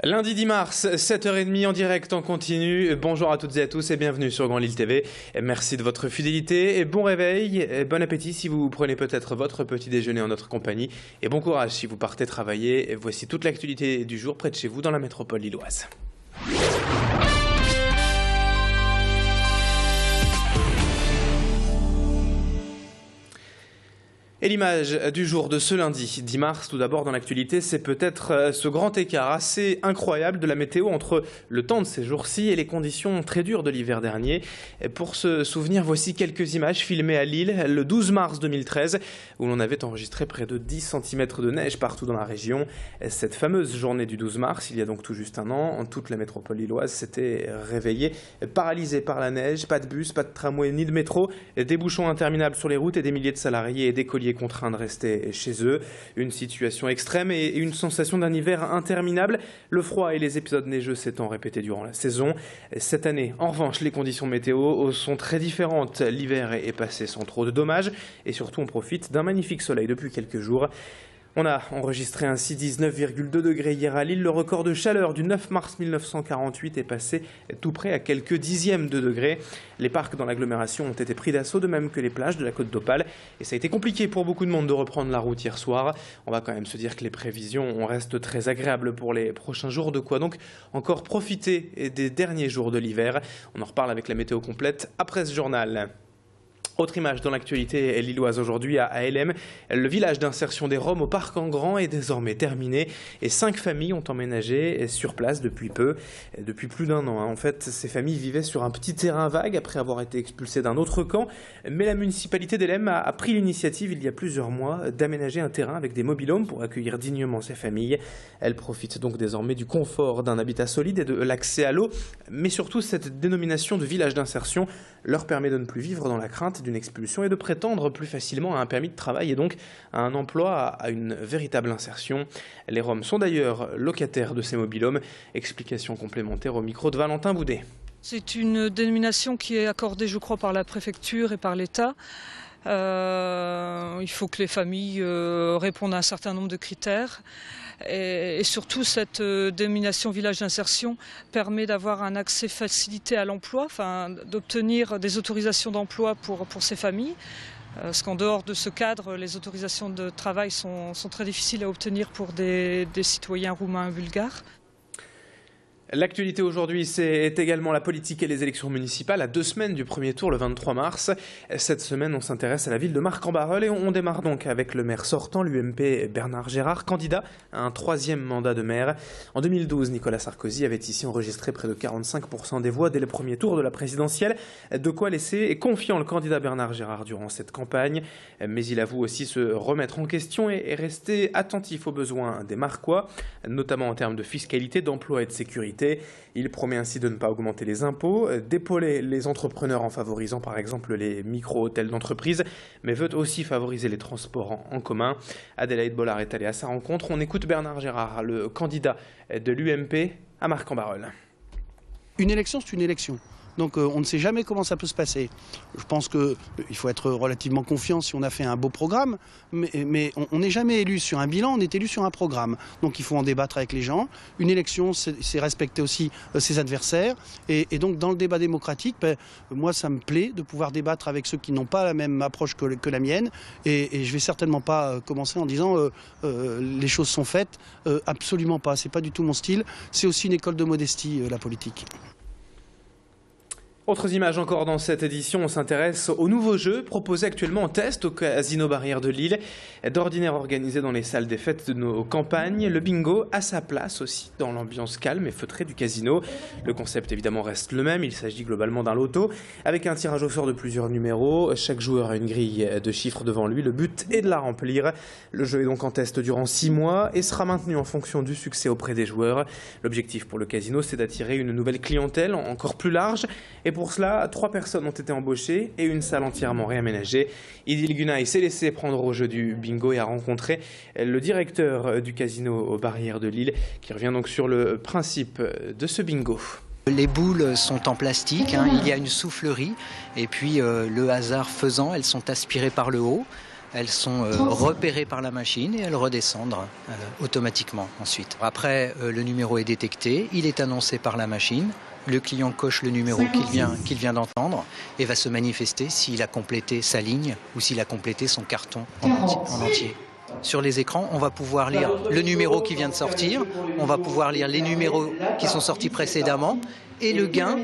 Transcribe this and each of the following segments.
Lundi 10 mars, 7h30 en direct en continu. Bonjour à toutes et à tous et bienvenue sur Grand Lille TV. Merci de votre fidélité et bon réveil, et bon appétit si vous prenez peut-être votre petit déjeuner en notre compagnie et bon courage si vous partez travailler. Et voici toute l'actualité du jour près de chez vous dans la métropole lilloise. Et l'image du jour de ce lundi 10 mars, tout d'abord dans l'actualité, c'est peut-être ce grand écart assez incroyable de la météo entre le temps de ces jours-ci et les conditions très dures de l'hiver dernier. Et pour se souvenir, voici quelques images filmées à Lille le 12 mars 2013, où l'on avait enregistré près de 10 cm de neige partout dans la région. Cette fameuse journée du 12 mars, il y a donc tout juste un an, toute la métropole lilloise s'était réveillée, paralysée par la neige, pas de bus, pas de tramway ni de métro, des bouchons interminables sur les routes et des milliers de salariés et d'écoliers contraints de rester chez eux. Une situation extrême et une sensation d'un hiver interminable. Le froid et les épisodes neigeux s'étant répétés durant la saison. Cette année, en revanche, les conditions météo sont très différentes. L'hiver est passé sans trop de dommages et surtout on profite d'un magnifique soleil depuis quelques jours. On a enregistré ainsi 19,2 degrés hier à Lille. Le record de chaleur du 9 mars 1948 est passé tout près à quelques dixièmes de degrés. Les parcs dans l'agglomération ont été pris d'assaut, de même que les plages de la Côte d'Opale. Et ça a été compliqué pour beaucoup de monde de reprendre la route hier soir. On va quand même se dire que les prévisions restent très agréables pour les prochains jours. De quoi donc encore profiter des derniers jours de l'hiver. On en reparle avec la météo complète après ce journal. Autre image dans l'actualité lilloise aujourd'hui à LM, le village d'insertion des Roms au Parc en Grand est désormais terminé et 5 familles ont emménagé sur place depuis peu, depuis plus d'un an. En fait, ces familles vivaient sur un petit terrain vague après avoir été expulsées d'un autre camp, mais la municipalité d'LM a pris l'initiative il y a plusieurs mois d'aménager un terrain avec des mobil-homes pour accueillir dignement ces familles. Elles profitent donc désormais du confort d'un habitat solide et de l'accès à l'eau, mais surtout cette dénomination de village d'insertion leur permet de ne plus vivre dans la crainte d'une expulsion et de prétendre plus facilement à un permis de travail et donc à un emploi, à une véritable insertion. Les Roms sont d'ailleurs locataires de ces mobil-homes. Explication complémentaire au micro de Valentin Boudet. C'est une dénomination qui est accordée, je crois, par la préfecture et par l'État. Il faut que les familles répondent à un certain nombre de critères. Et surtout, cette dénomination village d'insertion permet d'avoir un accès facilité à l'emploi, d'obtenir des autorisations d'emploi pour ces familles. Parce qu'en dehors de ce cadre, les autorisations de travail sont très difficiles à obtenir pour des citoyens roumains et bulgares. L'actualité aujourd'hui, c'est également la politique et les élections municipales à 2 semaines du premier tour le 23 mars. Cette semaine, on s'intéresse à la ville de Marcq-en-Barœul et on démarre donc avec le maire sortant, l'UMP Bernard Gérard, candidat à un 3e mandat de maire. En 2012, Nicolas Sarkozy avait ici enregistré près de 45% des voix dès le premier tour de la présidentielle. De quoi laisser confiant le candidat Bernard Gérard durant cette campagne. Mais il avoue aussi se remettre en question et rester attentif aux besoins des Marquois, notamment en termes de fiscalité, d'emploi et de sécurité. Il promet ainsi de ne pas augmenter les impôts, d'épauler les entrepreneurs en favorisant par exemple les micro-hôtels d'entreprise, mais veut aussi favoriser les transports en commun. Adélaïde Bollard est allée à sa rencontre. On écoute Bernard Gérard, le candidat de l'UMP à Marcq-en-Barœul. Une élection, c'est une élection. Donc on ne sait jamais comment ça peut se passer. Je pense qu'il faut être relativement confiant si on a fait un beau programme, mais on n'est jamais élu sur un bilan, on est élu sur un programme. Donc il faut en débattre avec les gens. Une élection, c'est respecter aussi ses adversaires. Et donc dans le débat démocratique, moi ça me plaît de pouvoir débattre avec ceux qui n'ont pas la même approche que la mienne. Et je ne vais certainement pas commencer en disant les choses sont faites. Absolument pas, c'est pas du tout mon style. C'est aussi une école de modestie, la politique. Autres images encore dans cette édition, on s'intéresse au nouveau jeu proposé actuellement en test au Casino Barrière de Lille. D'ordinaire organisé dans les salles des fêtes de nos campagnes, le bingo a sa place aussi dans l'ambiance calme et feutrée du casino. Le concept évidemment reste le même, il s'agit globalement d'un loto avec un tirage au sort de plusieurs numéros. Chaque joueur a une grille de chiffres devant lui, le but est de la remplir. Le jeu est donc en test durant 6 mois et sera maintenu en fonction du succès auprès des joueurs. L'objectif pour le casino, c'est d'attirer une nouvelle clientèle encore plus large. Et pour cela, 3 personnes ont été embauchées et une salle entièrement réaménagée. Idil Gunay s'est laissé prendre au jeu du bingo et a rencontré le directeur du casino aux Barrières de Lille qui revient donc sur le principe de ce bingo. Les boules sont en plastique, il y a une soufflerie et puis le hasard faisant, elles sont aspirées par le haut. elles sont repérées par la machine et elles redescendent automatiquement ensuite. Après, le numéro est détecté, il est annoncé par la machine. Le client coche le numéro qu'il vient d'entendre et va se manifester s'il a complété sa ligne ou s'il a complété son carton en entier. Sur les écrans, on va pouvoir lire le numéro qui vient de sortir, on va pouvoir lire les numéros qui sont sortis précédemment et le gain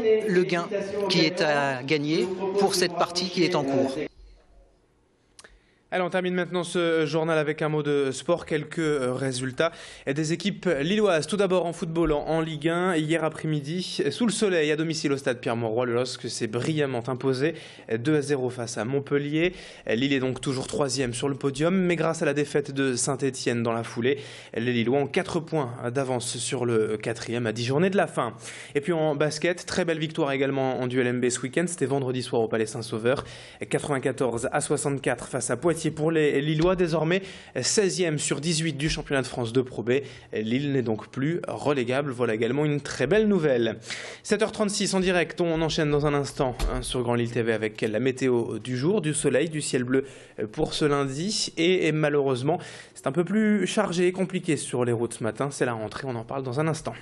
qui est à gagner pour cette partie qui est en cours. Allez, on termine maintenant ce journal avec un mot de sport, quelques résultats des équipes lilloises. Tout d'abord en football, en Ligue 1, hier après-midi, sous le soleil, à domicile au stade Pierre-Mauroy, le LOSC s'est brillamment imposé 2-0 face à Montpellier. Lille est donc toujours 3e sur le podium, mais grâce à la défaite de Saint-Etienne dans la foulée, les Lillois ont 4 points d'avance sur le 4e à 10 journées de la fin. Et puis en basket, très belle victoire également en duel MB ce week-end, c'était vendredi soir au Palais Saint-Sauveur, 94-64 face à Poitiers pour les Lillois, désormais 16e sur 18 du championnat de France de Pro B. Lille n'est donc plus relégable. Voilà également une très belle nouvelle. 7h36 en direct, on enchaîne dans un instant sur Grand Lille TV avec la météo du jour, du soleil, du ciel bleu pour ce lundi. Et malheureusement, c'est un peu plus chargé et compliqué sur les routes ce matin. C'est la rentrée, on en parle dans un instant.